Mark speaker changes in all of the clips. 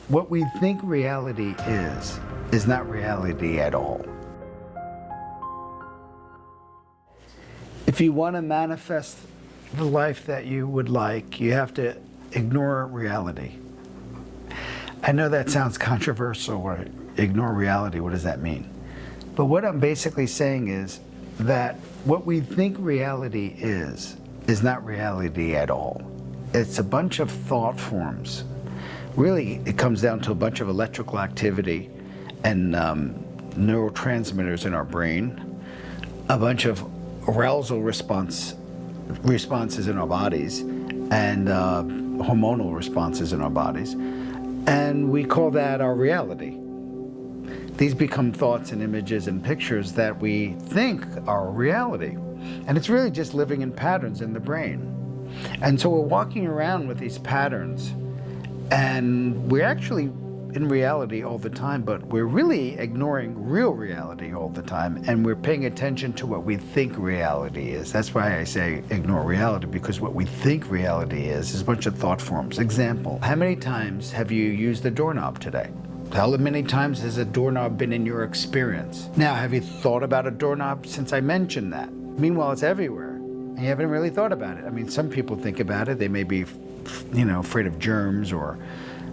Speaker 1: What we think reality is not reality at all. If you want to manifest the life that you would like, you have to ignore reality. I know that sounds controversial, or ignore reality, what does that mean? But what I'm basically saying is that what we think reality is not reality at all. It's a bunch of thought forms. Really, it comes down to a bunch of electrical activity and neurotransmitters in our brain, a bunch of arousal responses in our bodies, and hormonal responses in our bodies, and we call that our reality. These become thoughts and images and pictures that we think are reality, and it's really just living in patterns in the brain. And so we're walking around with these patterns, and we're actually in reality all the time, but we're really ignoring real reality all the time, and we're paying attention to what we think reality is. That's why I say ignore reality, because what we think reality is a bunch of thought forms. Example, how many times have you used the doorknob today? How many times has a doorknob been in your experience? Now, have you thought about a doorknob since I mentioned that? Meanwhile, it's everywhere, and you haven't really thought about it. I mean, some people think about it. They may be, afraid of germs, or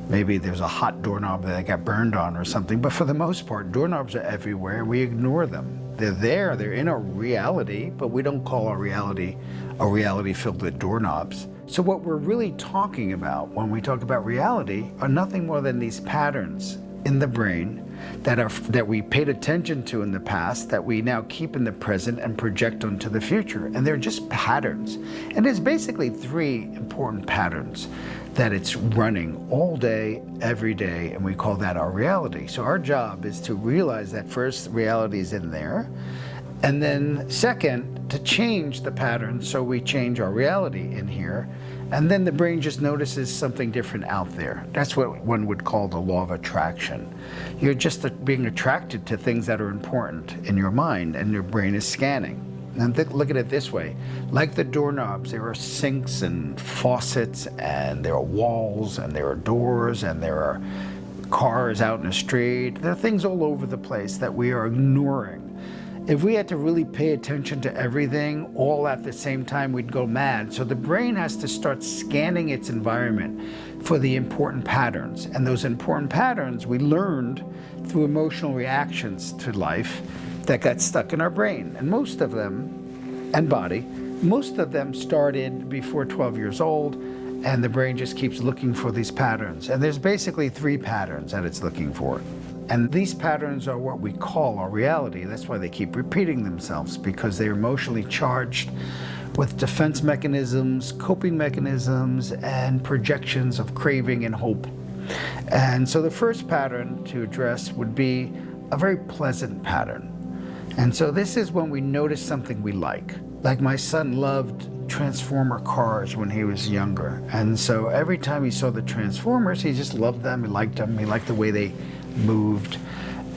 Speaker 1: maybe there's a hot doorknob that got burned on or something. But for the most part, doorknobs are everywhere. We ignore them. They're there. They're in our reality, but we don't call our reality a reality filled with doorknobs. So what we're really talking about when we talk about reality are nothing more than these patterns in the brain that we paid attention to in the past, that we now keep in the present and project onto the future. And they're just patterns. And there's basically three important patterns that it's running all day, every day, and we call that our reality. So our job is to realize that first, reality is in there, and then second, to change the pattern so we change our reality in here, and then the brain just notices something different out there. That's what one would call the law of attraction. You're just being attracted to things that are important in your mind, and your brain is scanning. And look at it this way, like the doorknobs, there are sinks and faucets, and there are walls, and there are doors, and there are cars out in the street. There are things all over the place that we are ignoring. If we had to really pay attention to everything all at the same time, we'd go mad. So the brain has to start scanning its environment for the important patterns. And those important patterns we learned through emotional reactions to life that got stuck in our brain. And most of them, and body, most of them started before 12 years old, and the brain just keeps looking for these patterns. And there's basically three patterns that it's looking for. And these patterns are what we call our reality. That's why they keep repeating themselves, because they're emotionally charged with defense mechanisms, coping mechanisms, and projections of craving and hope. And so the first pattern to address would be a very pleasant pattern. And so this is when we notice something we like. Like my son loved Transformer cars when he was younger. And so every time he saw the Transformers, he just loved them, he liked them, he liked the way they moved.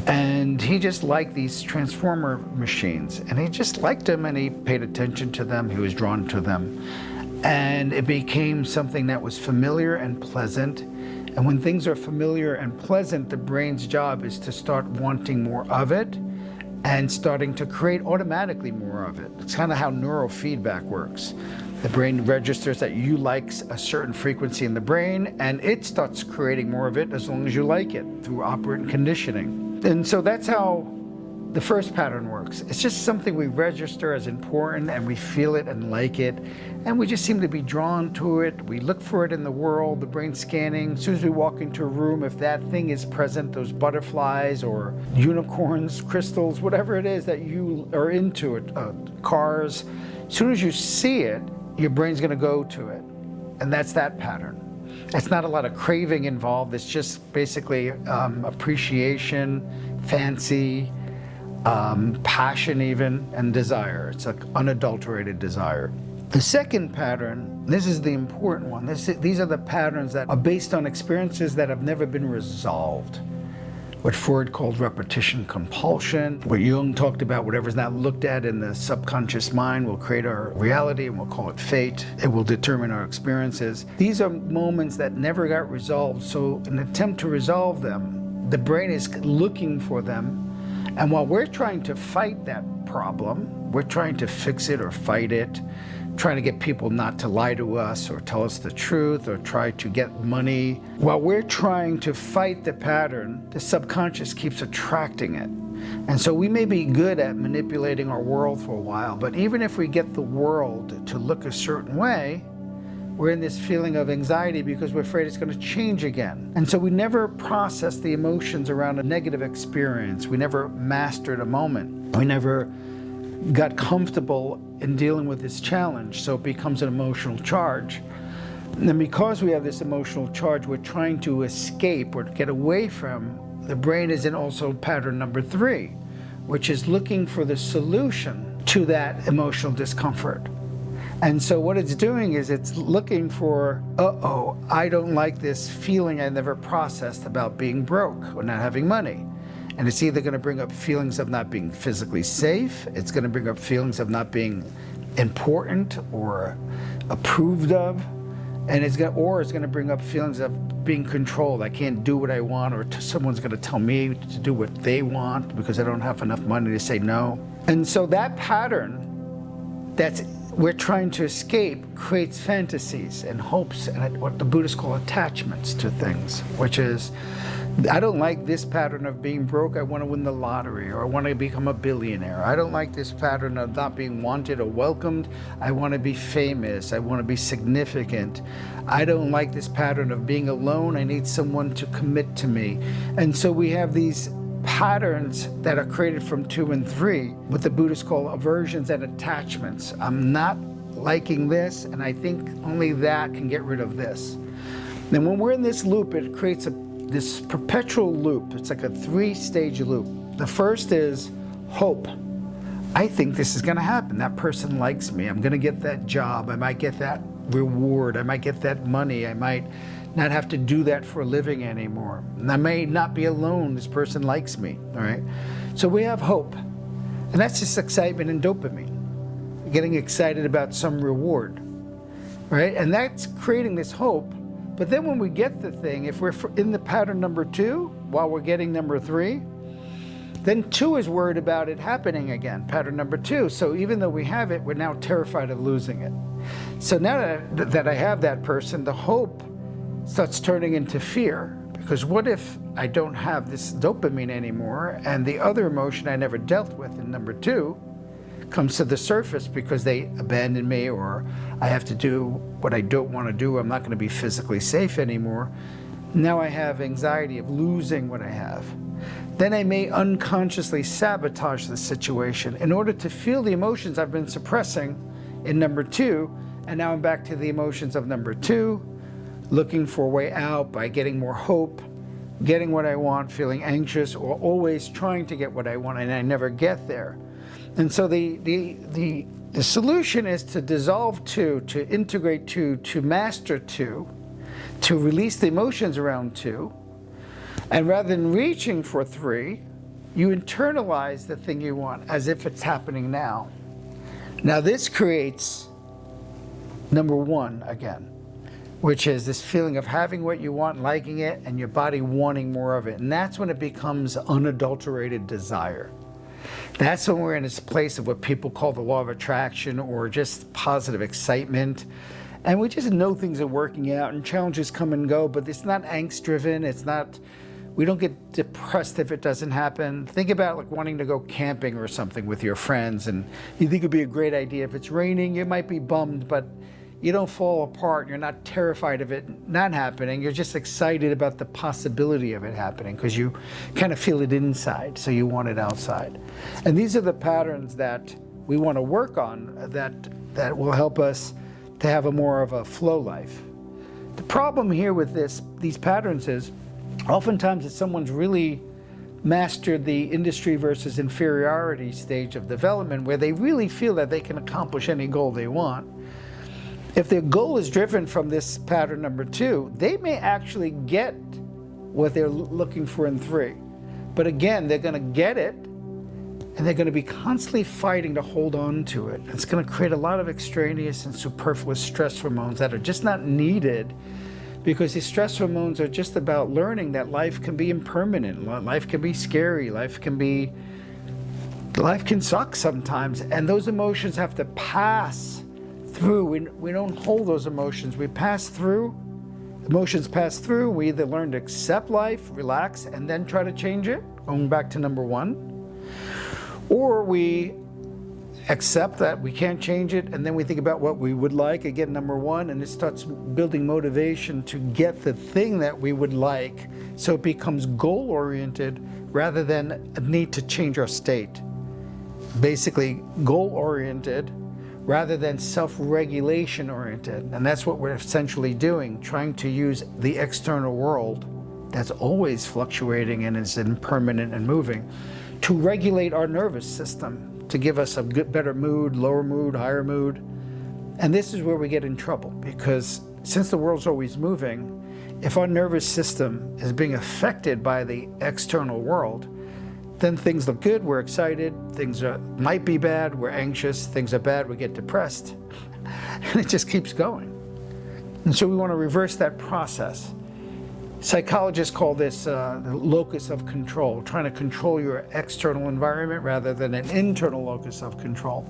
Speaker 1: And he just liked these Transformer machines. And he just liked them, and he paid attention to them, he was drawn to them. And it became something that was familiar and pleasant. And when things are familiar and pleasant, the brain's job is to start wanting more of it, and starting to create automatically more of it. It's kind of how neurofeedback works. The brain registers that you like a certain frequency in the brain, and it starts creating more of it as long as you like it through operant conditioning. And so that's how the first pattern works. It's just something we register as important, and we feel it and like it, and we just seem to be drawn to it. We look for it in the world, the brain scanning. As soon as we walk into a room, if that thing is present, those butterflies or unicorns, crystals, whatever it is that you are into, cars, as soon as you see it, your brain's gonna go to it. And that's that pattern. It's not a lot of craving involved. It's just basically appreciation, fancy, passion even, and desire. It's like unadulterated desire. The second pattern, this is the important one. These are the patterns that are based on experiences that have never been resolved. what Freud called repetition compulsion, what Jung talked about, whatever's not looked at in the subconscious mind will create our reality, and we'll call it fate. It will determine our experiences. These are moments that never got resolved, so in an attempt to resolve them, the brain is looking for them, and while we're trying to fight that problem, we're trying to fix it or fight it, trying to get people not to lie to us or tell us the truth or try to get money. While we're trying to fight the pattern, the subconscious keeps attracting it. And so we may be good at manipulating our world for a while, but even if we get the world to look a certain way, we're in this feeling of anxiety because we're afraid it's going to change again. And so we never process the emotions around a negative experience. We never mastered a moment. We never got comfortable in dealing with this challenge, so it becomes an emotional charge. And because we have this emotional charge, we're trying to escape or get away from. The brain is in also pattern number 3, which is looking for the solution to that emotional discomfort. And so what it's doing is it's looking for, I don't like this feeling I never processed about being broke or not having money. And it's either going to bring up feelings of not being physically safe, it's going to bring up feelings of not being important or approved of, and it's going to bring up feelings of being controlled. I can't do what I want, or someone's going to tell me to do what they want because I don't have enough money to say no. And so that pattern that's we're trying to escape creates fantasies and hopes and what the Buddhists call attachments to things, which is, I don't like this pattern of being broke, I want to win the lottery, or I want to become a billionaire. I don't like this pattern of not being wanted or welcomed, I want to be famous, I want to be significant. I don't like this pattern of being alone, I need someone to commit to me. And so we have these patterns that are created from 2 and 3, what the Buddhists call aversions and attachments. I'm not liking this, and I think only that can get rid of this. And when we're in this loop, it creates this perpetual loop. It's like a 3-stage loop. The first is hope. I think this is going to happen. That person likes me. I'm going to get that job. I might get that reward. I might get that money. I might not have to do that for a living anymore. And I may not be alone. This person likes me. All right. So we have hope. And that's just excitement and dopamine. Getting excited about some reward. Right? And that's creating this hope. But then when we get the thing, if we're in the pattern number 2, while we're getting number 3, then 2 is worried about it happening again, pattern number 2. So even though we have it, we're now terrified of losing it. So now that I have that person, the hope starts turning into fear. Because what if I don't have this dopamine anymore, and the other emotion I never dealt with in number 2 comes to the surface because they abandoned me, or I have to do what I don't want to do, I'm not going to be physically safe anymore. Now I have anxiety of losing what I have. Then I may unconsciously sabotage the situation in order to feel the emotions I've been suppressing in number 2, and now I'm back to the emotions of number 2, looking for a way out by getting more hope, getting what I want, feeling anxious, or always trying to get what I want, and I never get there. And so the solution is to dissolve 2, to integrate 2, to master 2, to release the emotions around 2, and rather than reaching for 3, you internalize the thing you want as if it's happening now. Now this creates number 1 again, which is this feeling of having what you want, liking it, and your body wanting more of it. And that's when it becomes unadulterated desire. That's when we're in this place of what people call the law of attraction, or just positive excitement. And we just know things are working out and challenges come and go, but it's not angst driven. It's not, we don't get depressed if it doesn't happen. Think about like wanting to go camping or something with your friends, and you think it'd be a great idea. If it's raining, you might be bummed, but you don't fall apart. You're not terrified of it not happening. You're just excited about the possibility of it happening because you kind of feel it inside, so you want it outside. And these are the patterns that we want to work on that will help us to have a more of a flow life. The problem here with these patterns is oftentimes it's someone's really mastered the industry versus inferiority stage of development, where they really feel that they can accomplish any goal they want. If their goal is driven from this pattern number 2, they may actually get what they're looking for in 3. But again, they're going to get it, and they're going to be constantly fighting to hold on to it. It's going to create a lot of extraneous and superfluous stress hormones that are just not needed, because these stress hormones are just about learning that life can be impermanent, life can be scary, life can suck sometimes, and those emotions have to pass through. We don't hold those emotions. We pass through. Emotions pass through. We either learn to accept life, relax, and then try to change it, going back to number one, or we accept that we can't change it, and then we think about what we would like, again, number one, and it starts building motivation to get the thing that we would like, so it becomes goal-oriented rather than a need to change our state. Basically, goal-oriented rather than self-regulation oriented. And that's what we're essentially doing, trying to use the external world that's always fluctuating and is impermanent and moving to regulate our nervous system, to give us a good, better mood, lower mood, higher mood. And this is where we get in trouble, because since the world's always moving, if our nervous system is being affected by the external world, then things look good, we're excited, might be bad, we're anxious, things are bad, we get depressed, and it just keeps going. And so we want to reverse that process. Psychologists call this the locus of control, trying to control your external environment rather than an internal locus of control,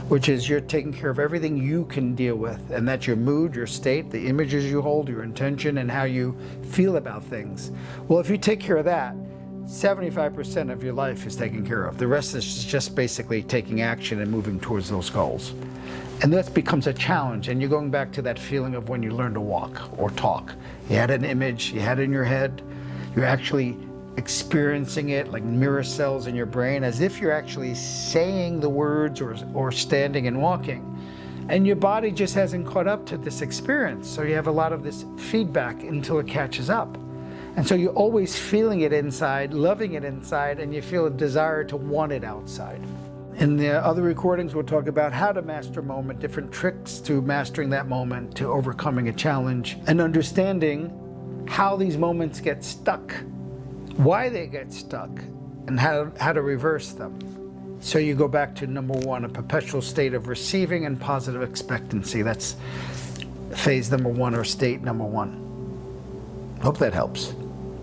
Speaker 1: which is you're taking care of everything you can deal with, and that's your mood, your state, the images you hold, your intention, and how you feel about things. Well, if you take care of that, 75% of your life is taken care of. The rest is just basically taking action and moving towards those goals. And that becomes a challenge, and you're going back to that feeling of when you learn to walk or talk. You had an image, you had it in your head, you're actually experiencing it like mirror cells in your brain, as if you're actually saying the words or standing and walking. And your body just hasn't caught up to this experience, so you have a lot of this feedback until it catches up. And so you're always feeling it inside, loving it inside, and you feel a desire to want it outside. In the other recordings, we'll talk about how to master a moment, different tricks to mastering that moment, to overcoming a challenge, and understanding how these moments get stuck, why they get stuck, and how to reverse them. So you go back to number one, a perpetual state of receiving and positive expectancy. That's phase number one, or state number one. Hope that helps.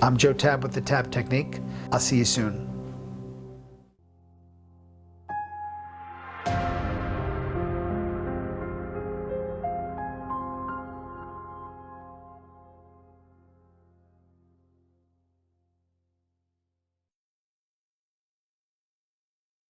Speaker 1: I'm Joe Tabb with the Tabb Technique. I'll see you soon.